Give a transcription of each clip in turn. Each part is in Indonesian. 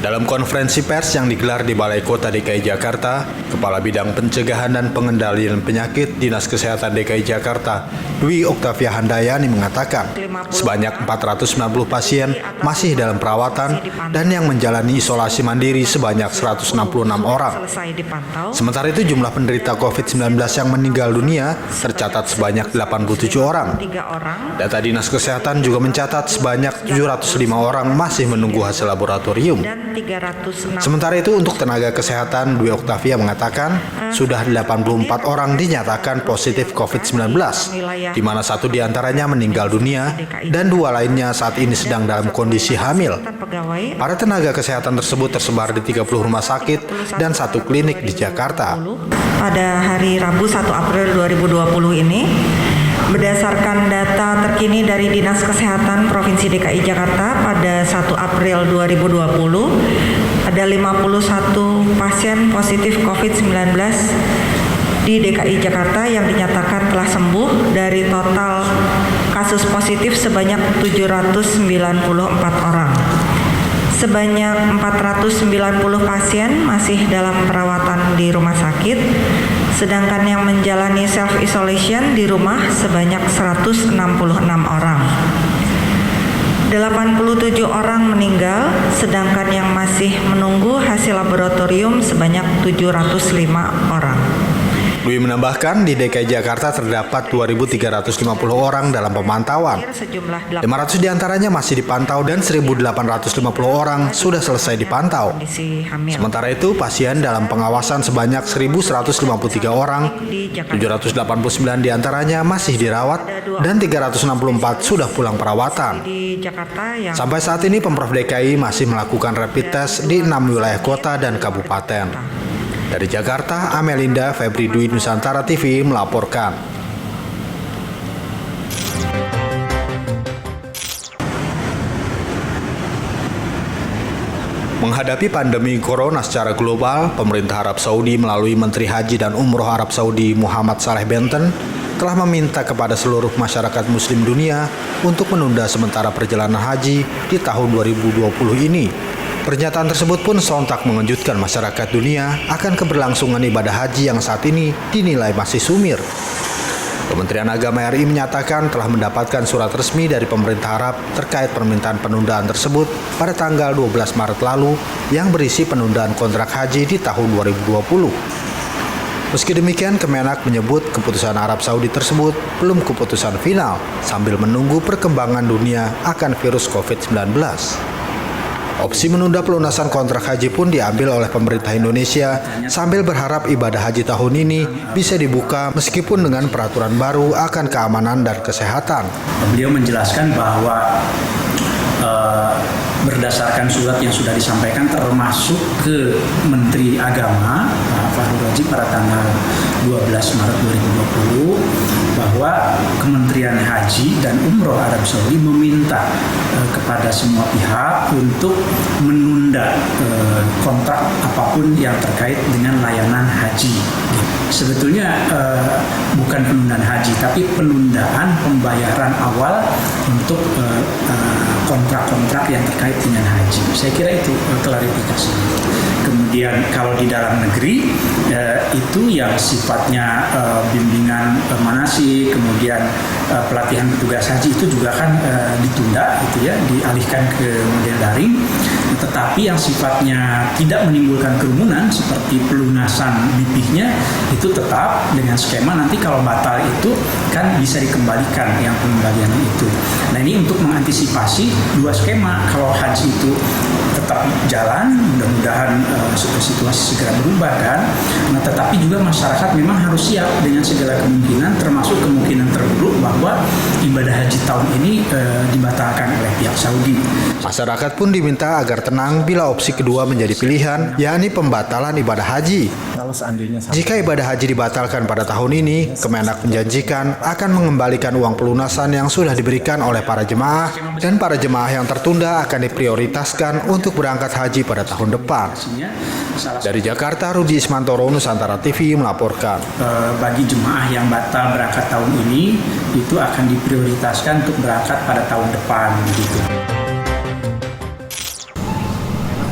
Dalam konferensi pers yang digelar di Balai Kota DKI Jakarta, Kepala Bidang Pencegahan dan Pengendalian Penyakit Dinas Kesehatan DKI Jakarta, Dwi Oktavia Handayani mengatakan, sebanyak 490 pasien masih dalam perawatan dan yang menjalani isolasi mandiri sebanyak 166 orang. Sementara itu jumlah penderita COVID-19 yang meninggal dunia tercatat sebanyak 87 orang. Data Dinas Kesehatan juga mencatat sebanyak 705 orang masih menunggu hasil laboratorium. Sementara itu untuk tenaga kesehatan, Dwi Oktavia mengatakan sudah 84 orang dinyatakan positif COVID-19, di mana 1 diantaranya meninggal dunia dan 2 lainnya saat ini sedang dalam kondisi hamil. Para tenaga kesehatan tersebut tersebar di 30 rumah sakit dan 1 klinik di Jakarta. Pada hari Rabu 1 April 2020 ini, berdasarkan data terkini dari Dinas Kesehatan Provinsi DKI Jakarta pada 1 April 2020, ada 51 pasien positif COVID-19 di DKI Jakarta yang dinyatakan telah sembuh dari total kasus positif sebanyak 794 orang. Sebanyak 490 pasien masih dalam perawatan di rumah sakit, sedangkan yang menjalani self-isolation di rumah sebanyak 166 orang. 87 orang meninggal, sedangkan yang masih menunggu hasil laboratorium sebanyak 705 orang. Dwi menambahkan di DKI Jakarta terdapat 2.350 orang dalam pemantauan. 500 diantaranya masih dipantau dan 1.850 orang sudah selesai dipantau. Sementara itu pasien dalam pengawasan sebanyak 1.153 orang, 789 diantaranya masih dirawat dan 364 sudah pulang perawatan. Sampai saat ini Pemprov DKI masih melakukan rapid test di 6 wilayah kota dan kabupaten. Dari Jakarta, Amelinda Febri Dwi Nusantara TV melaporkan. Menghadapi pandemi corona secara global, pemerintah Arab Saudi melalui Menteri Haji dan Umroh Arab Saudi Muhammad Saleh Benten telah meminta kepada seluruh masyarakat muslim dunia untuk menunda sementara perjalanan haji di tahun 2020 ini. Pernyataan tersebut pun sontak mengejutkan masyarakat dunia akan keberlangsungan ibadah haji yang saat ini dinilai masih sumir. Kementerian Agama RI menyatakan telah mendapatkan surat resmi dari pemerintah Arab terkait permintaan penundaan tersebut pada tanggal 12 Maret lalu yang berisi penundaan kontrak haji di tahun 2020. Meski demikian, Kemenak menyebut keputusan Arab Saudi tersebut belum keputusan final sambil menunggu perkembangan dunia akan virus COVID-19. Opsi menunda pelunasan kontrak haji pun diambil oleh pemerintah Indonesia sambil berharap ibadah haji tahun ini bisa dibuka meskipun dengan peraturan baru akan keamanan dan kesehatan. Beliau menjelaskan bahwa berdasarkan surat yang sudah disampaikan termasuk ke Menteri Agama Fahrul Razi pada tanggal 12 Maret 2020 bahwa Kementerian Haji dan Umroh Arab Saudi meminta kepada semua pihak untuk menunda kontrak apapun yang terkait dengan layanan haji. Sebetulnya bukan penundaan haji, tapi penundaan pembayaran awal untuk kontrak-kontrak yang terkait dengan haji. Saya kira itu klarifikasi. Kemudian kalau di dalam negeri itu yang sifatnya bimbingan manasik, kemudian pelatihan petugas haji itu juga kan ditunda, gitu ya, dialihkan ke model daring. Tetapi yang sifatnya tidak menimbulkan kerumunan seperti pelunasan BP-nya itu tetap dengan skema nanti kalau batal itu kan bisa dikembalikan yang pengembaliannya itu. Nah ini untuk mengantisipasi 2 skema. Kalau haji itu tetap jalan, mudah-mudahan situasi segera berubah kan. Nah tetapi juga masyarakat memang harus siap dengan segala kemungkinan, termasuk kemungkinan terburuk bahwa ibadah haji tahun ini dibatalkan oleh pihak Saudi. Masyarakat pun diminta agar tenang bila opsi kedua menjadi pilihan, yakni pembatalan ibadah haji. Jika ibadah haji dibatalkan pada tahun ini, Kemenak menjanjikan akan mengembalikan uang pelunasan yang sudah diberikan oleh para jemaah dan para jemaah yang tertunda akan diprioritaskan untuk berangkat haji pada tahun depan. Dari Jakarta, Rudi Ismantoro, Nusantara TV melaporkan. Bagi jemaah yang batal berangkat tahun ini, itu akan diprioritaskan untuk berangkat pada tahun depan. Gitu.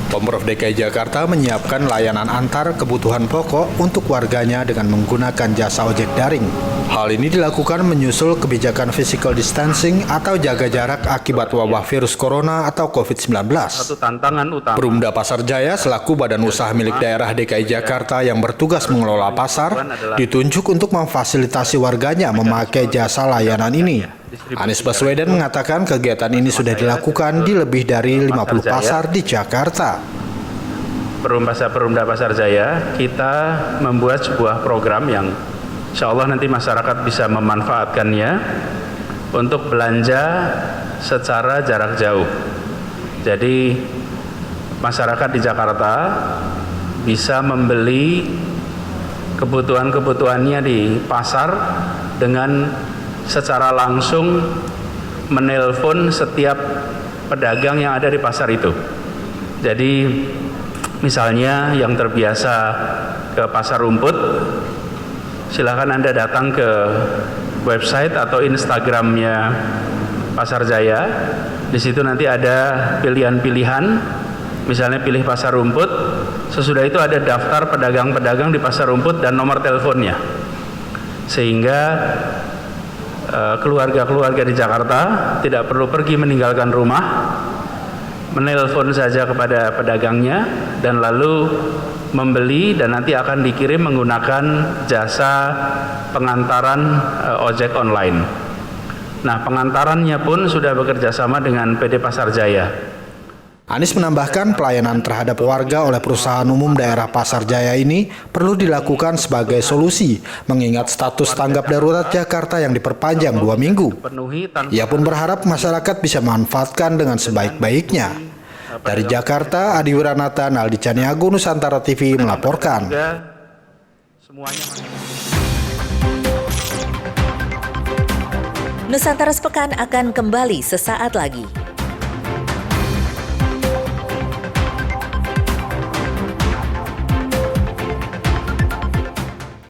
Pemprov DKI Jakarta menyiapkan layanan antar kebutuhan pokok untuk warganya dengan menggunakan jasa ojek daring. Hal ini dilakukan menyusul kebijakan physical distancing atau jaga jarak akibat wabah virus corona atau COVID-19. Satu tantangan utama. Perumda Pasar Jaya selaku badan usaha milik daerah DKI Jakarta yang bertugas mengelola pasar ditunjuk untuk memfasilitasi warganya memakai jasa layanan ini. Anies Baswedan mengatakan kegiatan ini sudah dilakukan di lebih dari 50 pasar di Jakarta. Perumda Pasar Jaya, kita membuat sebuah program yang insya Allah nanti masyarakat bisa memanfaatkannya untuk belanja secara jarak jauh. Jadi masyarakat di Jakarta bisa membeli kebutuhan-kebutuhannya di pasar dengan secara langsung menelpon setiap pedagang yang ada di pasar itu. Jadi misalnya yang terbiasa ke pasar rumput, silakan Anda datang ke website atau Instagramnya Pasar Jaya. Di situ nanti ada pilihan-pilihan, misalnya pilih pasar rumput. Sesudah itu ada daftar pedagang-pedagang di pasar rumput dan nomor teleponnya, sehingga keluarga-keluarga di Jakarta tidak perlu pergi meninggalkan rumah, menelpon saja kepada pedagangnya dan lalu membeli dan nanti akan dikirim menggunakan jasa pengantaran ojek online. Nah, pengantarannya pun sudah bekerja sama dengan PD Pasar Jaya. Anies menambahkan pelayanan terhadap warga oleh perusahaan umum daerah Pasar Jaya ini perlu dilakukan sebagai solusi mengingat status tanggap darurat Jakarta yang diperpanjang 2 minggu. Ia pun berharap masyarakat bisa memanfaatkan dengan sebaik-baiknya. Dari Jakarta, Adi Wiranata, Naldi Caniago, Nusantara TV melaporkan. Nusantara Sepekan akan kembali sesaat lagi.